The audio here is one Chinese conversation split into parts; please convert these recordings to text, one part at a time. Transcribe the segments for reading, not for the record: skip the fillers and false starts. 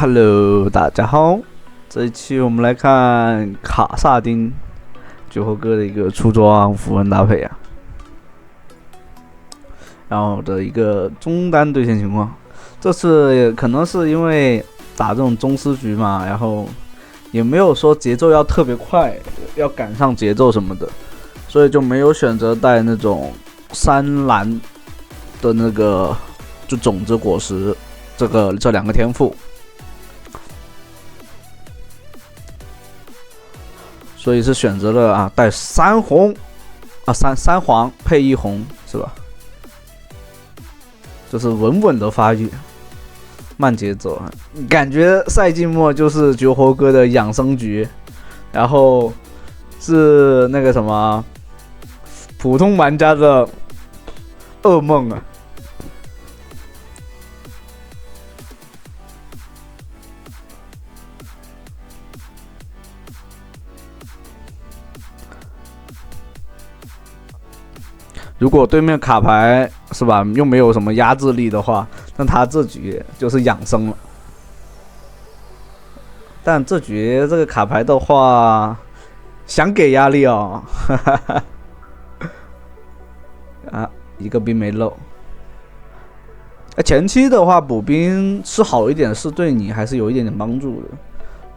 Hello，大家好，这一期我们来看卡萨丁酒后哥的一个出装符文搭配啊，然后的一个中单兑现情况。这次可能是因为打这种宗师局嘛，然后也没有说节奏要特别快，要赶上节奏什么的，所以就没有选择带那种3蓝的那个就种子果实这两个天赋。所以是选择了带3红三黄配1红是吧？就是稳稳的发育，慢节奏啊，感觉赛季末就是酒后哥的养生局，然后是那个什么普通玩家的噩梦啊。如果对面卡牌是吧，又没有什么压制力的话，那他这局就是养生了。但这局这个卡牌的话，想给压力哦，一个兵没漏。前期的话补兵吃好一点是对你还是有一点点帮助的，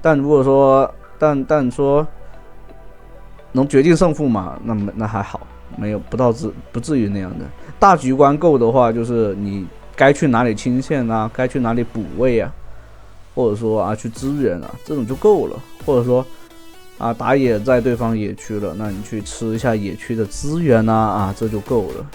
但如果说但说能决定胜负嘛，那还好。没有不至于那样的。大局观够的话，就是你该去哪里清线啊，该去哪里补位啊，或者说去支援啊，这种就够了。或者说打野在对方野区了，那你去吃一下野区的资源啊，这就够了。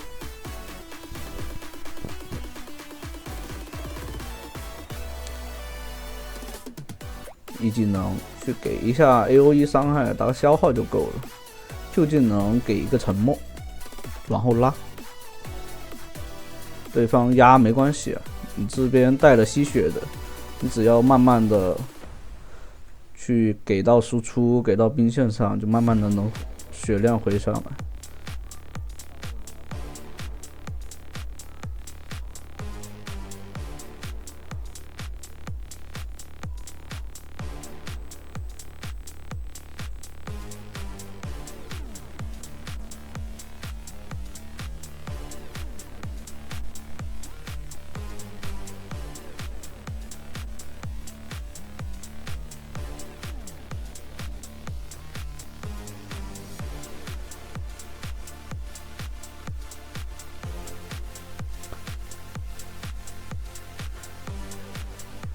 一技能去给一下 AOE 伤害，打个消耗就够了。就技能给一个沉默，往后拉，对方压没关系啊，你这边带了吸血的，你只要慢慢的去给到输出，给到兵线上，就慢慢的能血量回上来。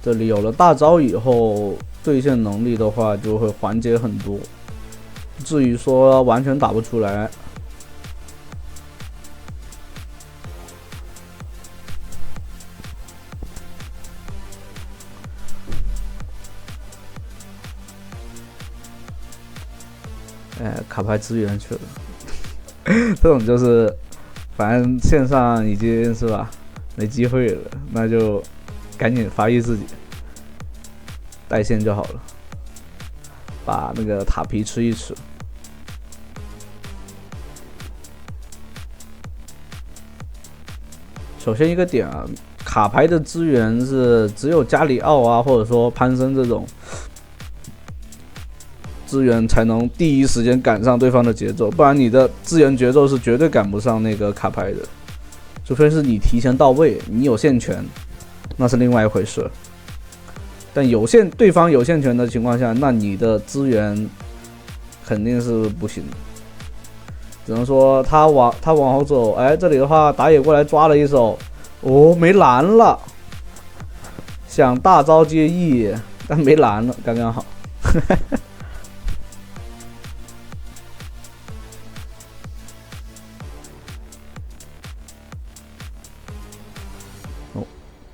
这里有了大招以后，兑现能力的话就会缓解很多，不至于说完全打不出来。卡牌资源去了，这种就是反正线上已经是吧没机会了，那就赶紧发育自己，带线就好了，把那个塔皮吃一吃。首先一个点卡牌的资源是只有加里奥或者说潘森这种资源才能第一时间赶上对方的节奏，不然你的资源节奏是绝对赶不上那个卡牌的，除非是你提前到位，你有线权，那是另外一回事。但对方有线权的情况下，那你的资源肯定是不行的，只能说他往后走。这里的话打野过来抓了一手，没蓝了，想大招接 E， 但没蓝了，刚刚好。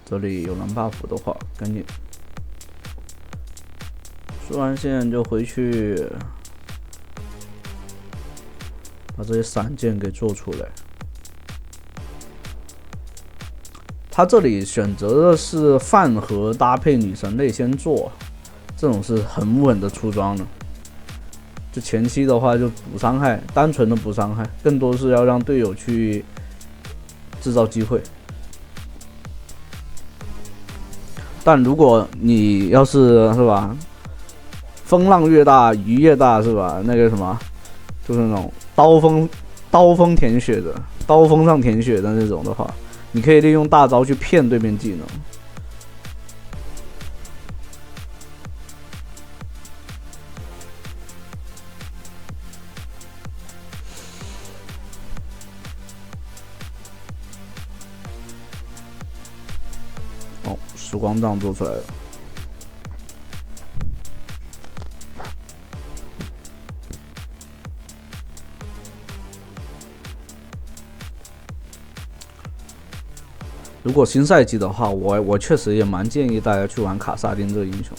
这里有蓝 buff 的话，赶紧输完线就回去，把这些闪剑给做出来。他这里选择的是饭盒搭配女神泪先做，这种是很稳的出装的。就前期的话就补伤害，单纯的补伤害，更多是要让队友去制造机会。但如果你要是吧，风浪越大鱼越大是吧？那个什么，就是那种刀锋舔血的，刀锋上舔血的那种的话，你可以利用大招去骗对面技能。哦，时光杖做出来了。如果新赛季的话，我确实也蛮建议大家去玩卡萨丁这个英雄，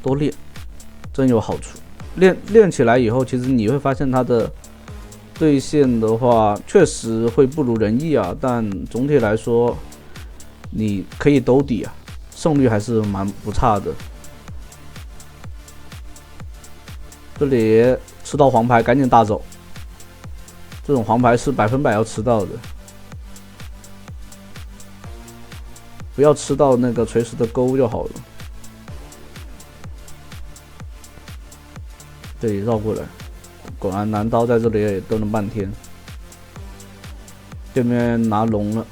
多练，真有好处。练起来以后，其实你会发现他的对线的话，确实会不如人意啊，但总体来说，你可以兜底啊，胜率还是蛮不差的。这里吃到黄牌赶紧大走，这种黄牌是100%要吃到的。不要吃到那个垂直的钩就好了。这里绕过来，果然蓝刀在这里也蹲了半天。对面拿龙了，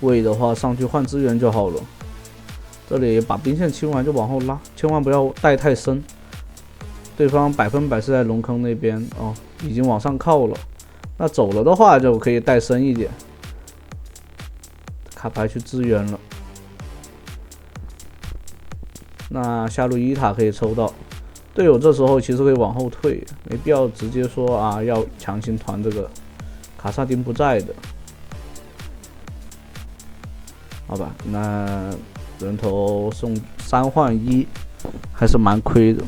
位的话上去换资源就好了。这里把兵线清完就往后拉，千万不要带太深。对方100%是在龙坑那边哦，已经往上靠了。那走了的话就可以带深一点。卡牌去支援了，那下路一塔可以抽到，队友这时候其实可以往后退，没必要直接说啊要强行团这个卡萨丁不在的，好吧？那人头送3换1，还是蛮亏的。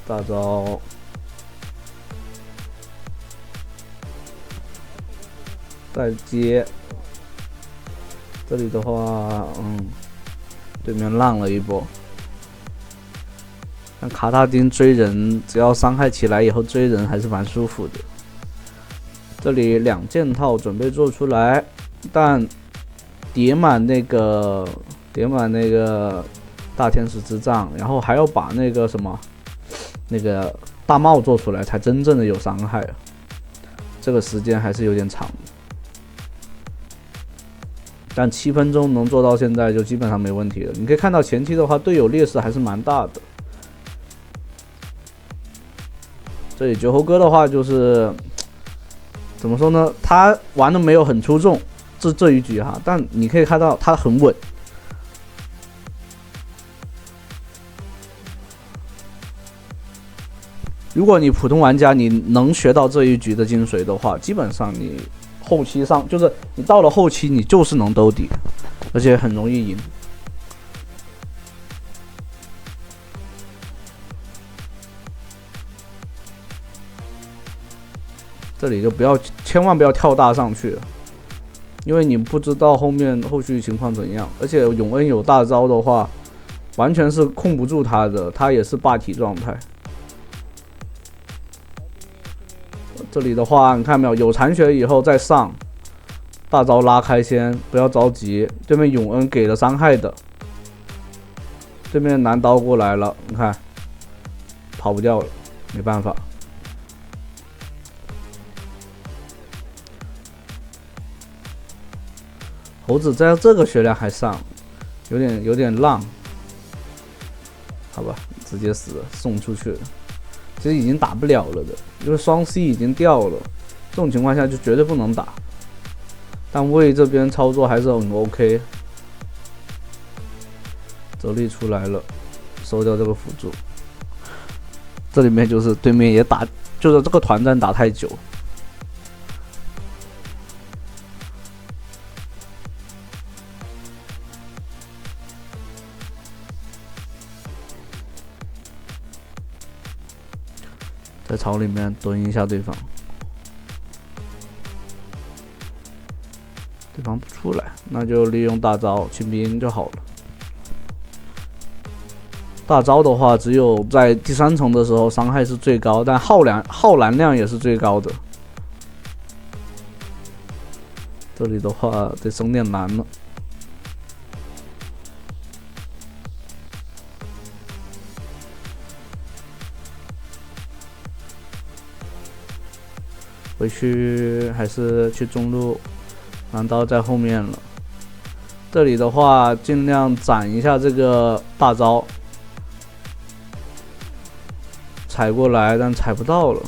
大招，再接。这里的话，对面浪了一波。但卡萨丁追人，只要伤害起来以后追人还是蛮舒服的。这里2件套准备做出来，但叠满那个大天使之杖，然后还要把那个什么。那个大帽做出来才真正的有伤害啊，这个时间还是有点长的，但7分钟能做到现在就基本上没问题了。你可以看到前期的话，队友劣势还是蛮大的。这里绝猴哥的话就是怎么说呢？他玩的没有很出众，这一局哈，但你可以看到他很稳。如果你普通玩家你能学到这一局的精髓的话，基本上你后期上就是你到了后期你就是能兜底，而且很容易赢。这里就千万不要跳大上去，因为你不知道后续情况怎样，而且永恩有大招的话，完全是控不住他的，他也是霸体状态。这里的话，你看没有？有残血以后再上，大招拉开先，不要着急。对面永恩给了伤害的，对面蓝刀过来了，你看跑不掉了，没办法。猴子在这个血量还上，有点浪，好吧，直接死了，送出去了。其实已经打不了了的，因为双 C 已经掉了，这种情况下就绝对不能打。但魏这边操作还是很 OK， 泽力出来了，收掉这个辅助。这里面就是对面也打，就是这个团战打太久。在草里面蹲一下对方，对方不出来，那就利用大招清兵就好了。大招的话，只有在第3层的时候伤害是最高，但耗蓝量也是最高的。这里的话得省点蓝了。回去还是去中路，蓝刀在后面了。这里的话，尽量攒一下这个大招，踩过来，但踩不到了。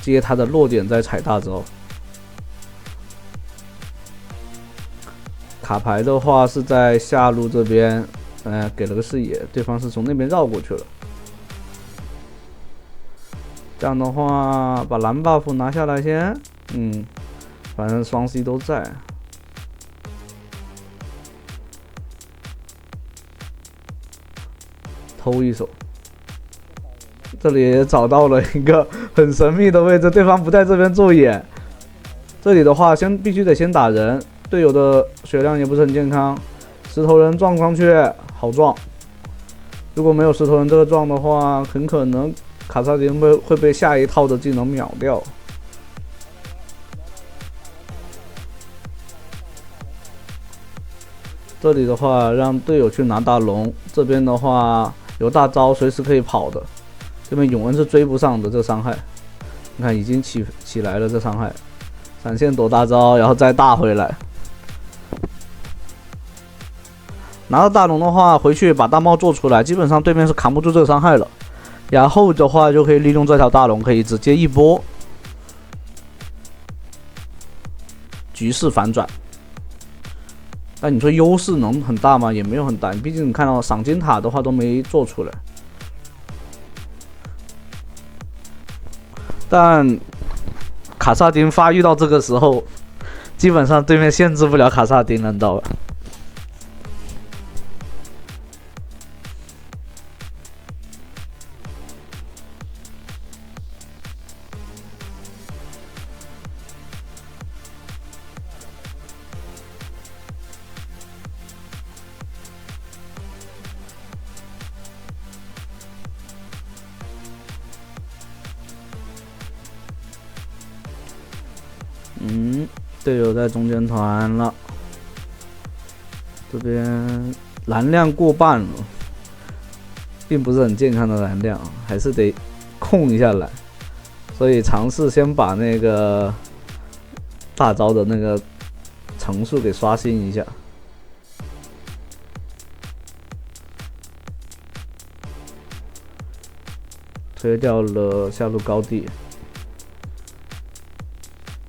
接他的落点再踩大招。卡牌的话是在下路这边，给了个视野，对方是从那边绕过去了。这样的话，把蓝 buff 拿下来先。反正双 C 都在。偷一手。这里也找到了一个很神秘的位置，对方不在这边做眼。这里的话，必须得先打人，队友的血量也不是很健康。石头人撞上去，好撞。如果没有石头人这个撞的话，很可能卡萨丁会被下一套的技能秒掉。这里的话，让队友去拿大龙，这边的话有大招，随时可以跑的。这边永恩是追不上的，这个伤害，你看已经起来了，这伤害，闪现躲大招，然后再大回来。拿到大龙的话，回去把大帽做出来，基本上对面是扛不住这个伤害了。然后的话就可以利用这条大龙，可以直接一波，局势反转。但你说优势能很大吗？也没有很大，毕竟你看到赏金塔的话都没做出来。但卡萨丁发育到这个时候，基本上对面限制不了卡萨丁了，你知道吧？队友在中间团了，这边蓝量过半了，并不是很健康的蓝量，还是得控一下蓝，所以尝试先把那个大招的那个层数给刷新一下。推掉了下路高地。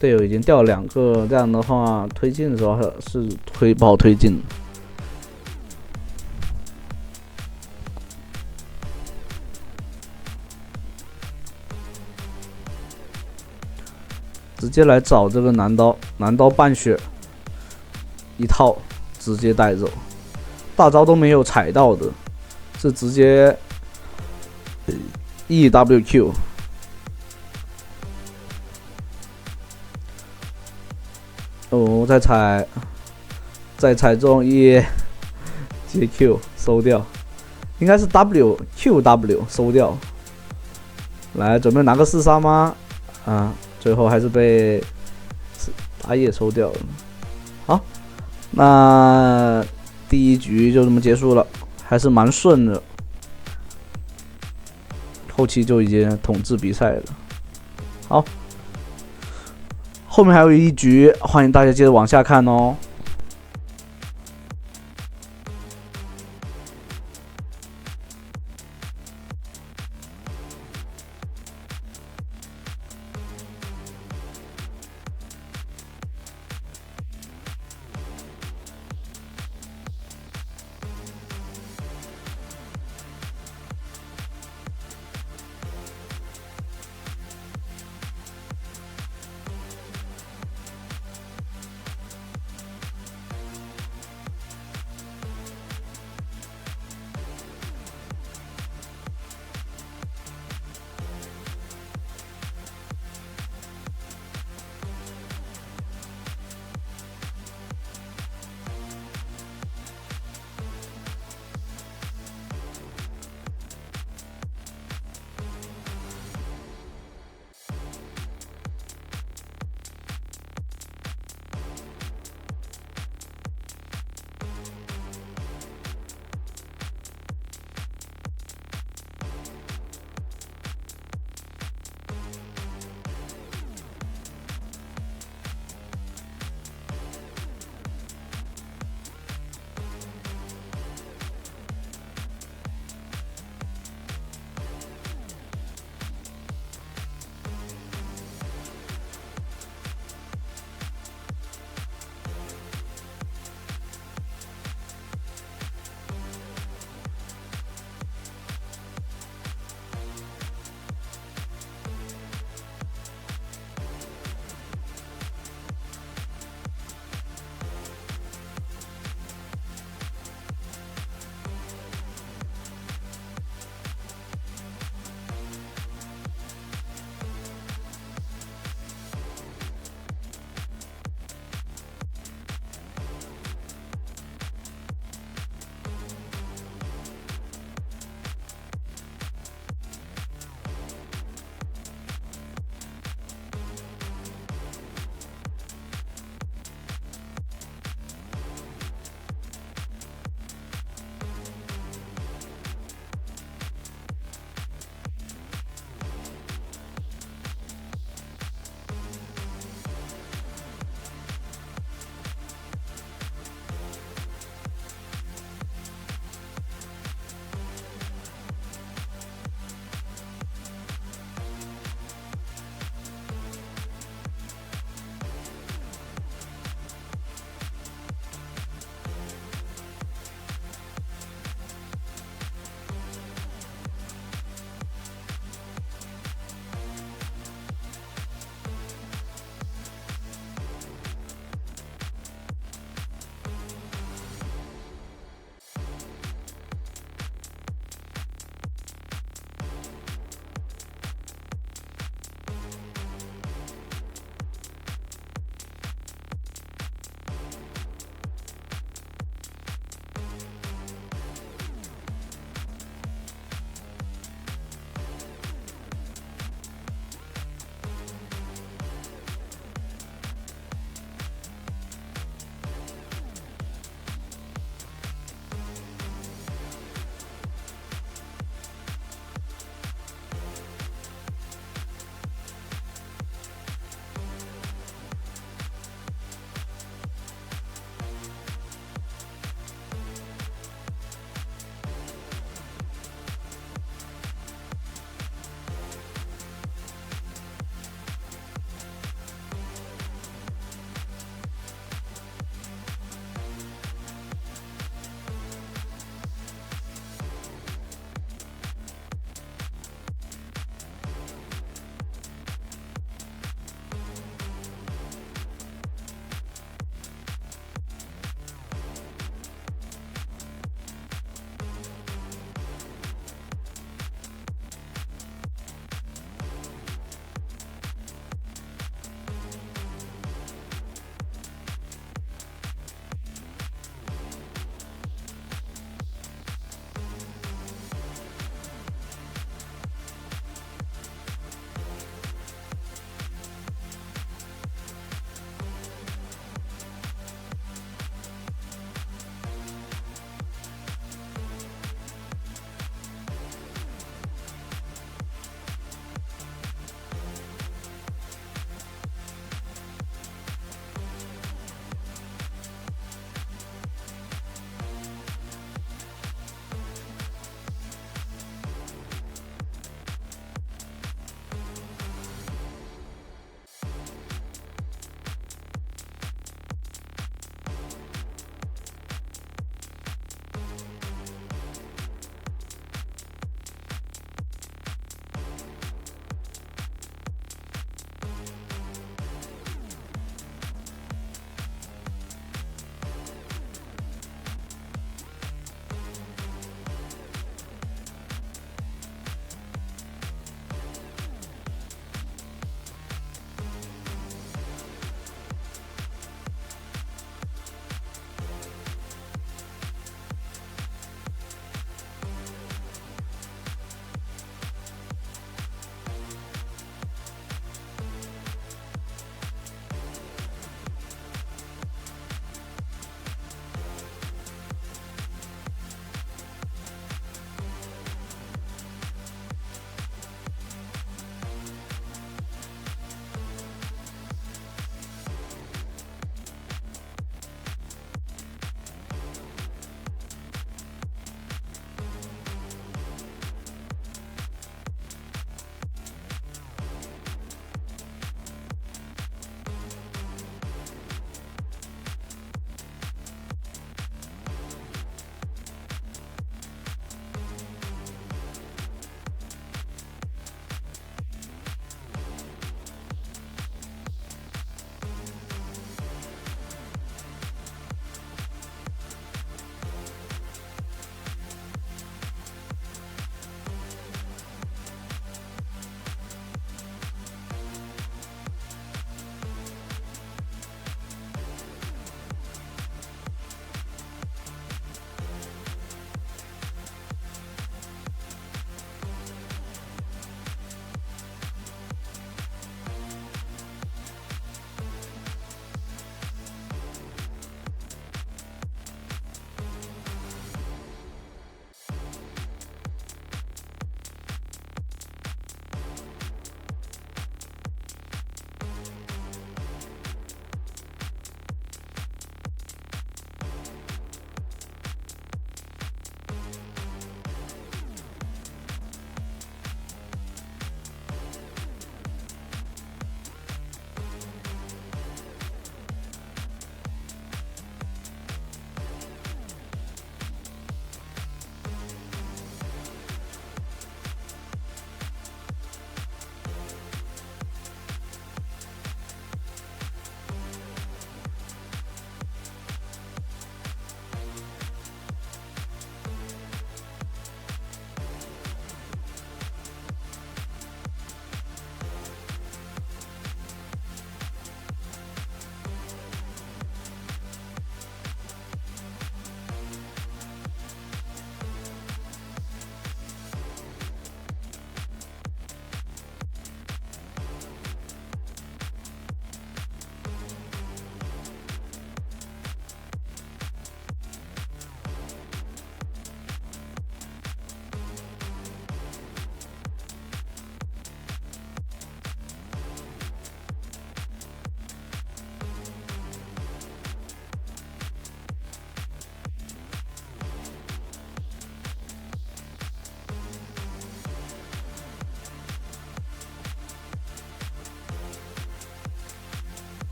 队友已经掉2个，这样的话推进的时候是不好推进。直接来找这个男刀半血一套，直接带走，大招都没有踩到的，是直接 EWQ。哦，再踩中接 Q 收掉，应该是 QW 收掉。来，准备拿个4杀吗？最后还是被打野收掉了。好，那第1局就这么结束了，还是蛮顺的。后期就已经统治比赛了。好。后面还有1局，欢迎大家接着往下看哦。